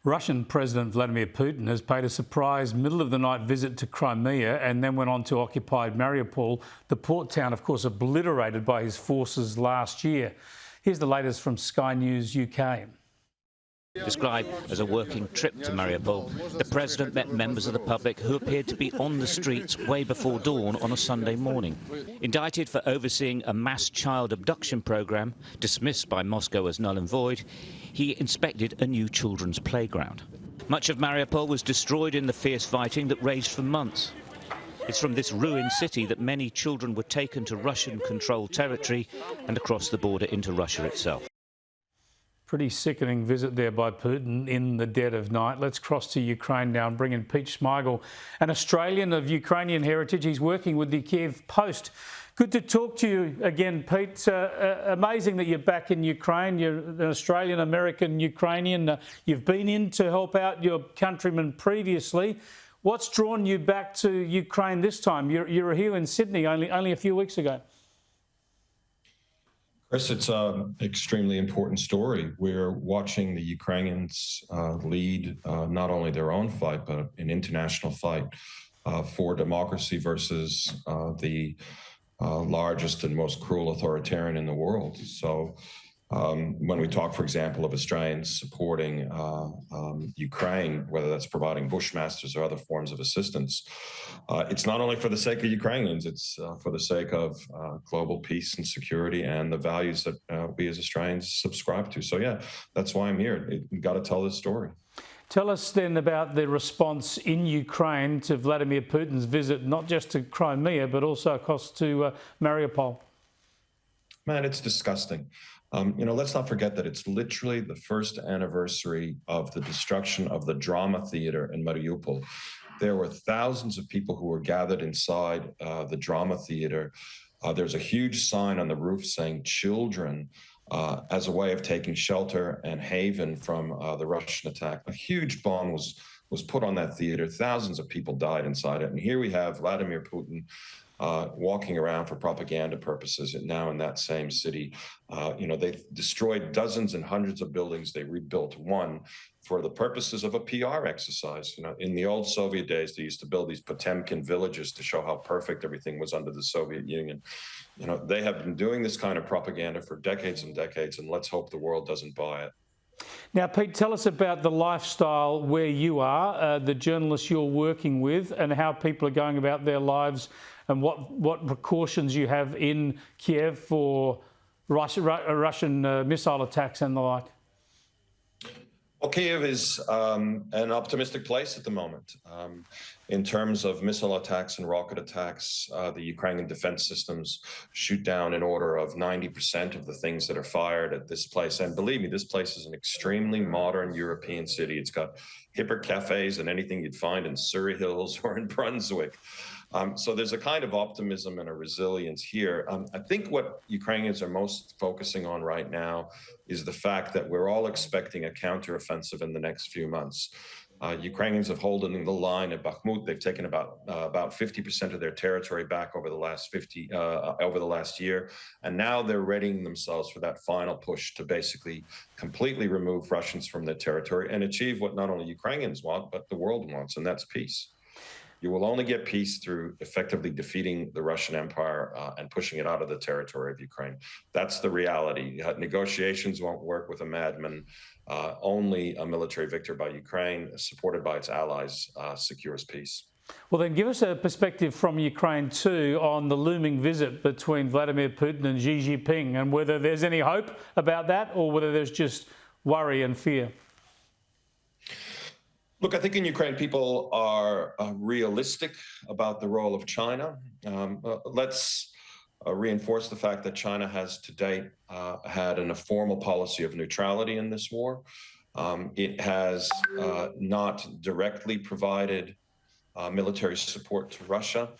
Russian President Vladimir Putin has paid a surprise middle-of-the-night visit to Crimea and then went on to occupy Mariupol, the port town, of course, obliterated by his forces last year. Here's the latest from Sky News UK. Described as a working trip to Mariupol, the president met members of the public who appeared to be on the streets way before dawn on a Sunday morning. Indicted for overseeing a mass child abduction program, dismissed by Moscow as null and void, he inspected a new children's playground. Much of Mariupol was destroyed in the fierce fighting that raged for months. It's from this ruined city that many children were taken to Russian-controlled territory and across the border into Russia itself. Pretty sickening visit there by Putin in the dead of night. Let's cross to Ukraine now and bring in Pete Shmigel, an Australian of Ukrainian heritage. He's working with the Kiev Post. Good to talk to you again, Pete. Amazing that you're back in Ukraine. You're an Australian, American, Ukrainian. You've been in to help out your countrymen previously. What's drawn you back to Ukraine this time? You're here in Sydney only a few weeks ago. Chris, it's an extremely important story. We're watching the Ukrainians lead not only their own fight, but an international fight for democracy versus the largest and most cruel authoritarian in the world. So when we talk, for example, of Australians supporting Ukraine, whether that's providing Bushmasters or other forms of assistance, it's not only for the sake of Ukrainians, it's for the sake of global peace and security and the values that we as Australians subscribe to. So, yeah, that's why I'm here. You've got to tell this story. Tell us then about the response in Ukraine to Vladimir Putin's visit, not just to Crimea, but also across to Mariupol. Man, it's disgusting. Let's not forget that it's literally the first anniversary of the destruction of the drama theater in Mariupol. There were thousands of people who were gathered inside the drama theater. There's a huge sign on the roof saying children as a way of taking shelter and haven from the Russian attack. A huge bomb was put on that theater. Thousands of people died inside it. And here we have Vladimir Putin walking around for propaganda purposes, and now in that same city. They've destroyed dozens and hundreds of buildings. They rebuilt one for the purposes of a PR exercise. In the old Soviet days, they used to build these Potemkin villages to show how perfect everything was under the Soviet Union. They have been doing this kind of propaganda for decades and decades, and let's hope the world doesn't buy it. Now, Pete, tell us about the lifestyle where you are, the journalists you're working with, and how people are going about their lives, and what precautions you have in Kiev for Russian missile attacks and the like. Well, Kiev is an optimistic place at the moment. In terms of missile attacks and rocket attacks, the Ukrainian defense systems shoot down in order of 90% of the things that are fired at this place. And believe me, this place is an extremely modern European city. It's got hipper cafes than anything you'd find in Surrey Hills or in Brunswick. So there's a kind of optimism and a resilience here. I think what Ukrainians are most focusing on right now is the fact that we're all expecting a counteroffensive in the next few months. Ukrainians have holding the line at Bakhmut. They've taken about 50% of their territory back over the last year, and now they're readying themselves for that final push to basically completely remove Russians from their territory and achieve what not only Ukrainians want, but the world wants, and that's peace. You will only get peace through effectively defeating the Russian Empire and pushing it out of the territory of Ukraine. That's the reality. Negotiations won't work with a madman. Only a military victory by Ukraine, supported by its allies, secures peace. Well, then give us a perspective from Ukraine too on the looming visit between Vladimir Putin and Xi Jinping, and whether there's any hope about that or whether there's just worry and fear. Look, I think in Ukraine, people are realistic about the role of China. Let's reinforce the fact that China has to date had an informal policy of neutrality in this war. It has not directly provided military support to Russia.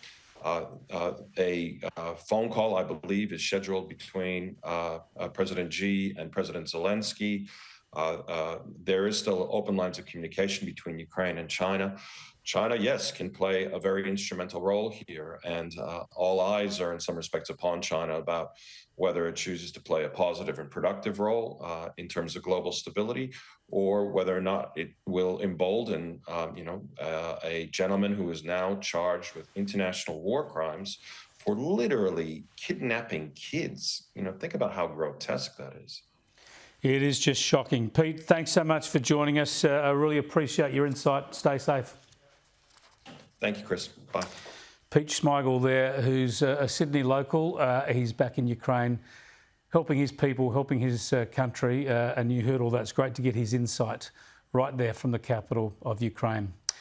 A phone call, I believe, is scheduled between President Xi and President Zelensky. There is still open lines of communication between Ukraine and China. China, yes, can play a very instrumental role here, and all eyes are in some respects upon China about whether it chooses to play a positive and productive role in terms of global stability, or whether or not it will embolden, a gentleman who is now charged with international war crimes for literally kidnapping kids. Think about how grotesque that is. It is just shocking. Pete, thanks so much for joining us. I really appreciate your insight. Stay safe. Thank you, Chris. Bye. Pete Shmigel there, who's a Sydney local. He's back in Ukraine, helping his people, helping his country. And you heard all that. It's great to get his insight right there from the capital of Ukraine.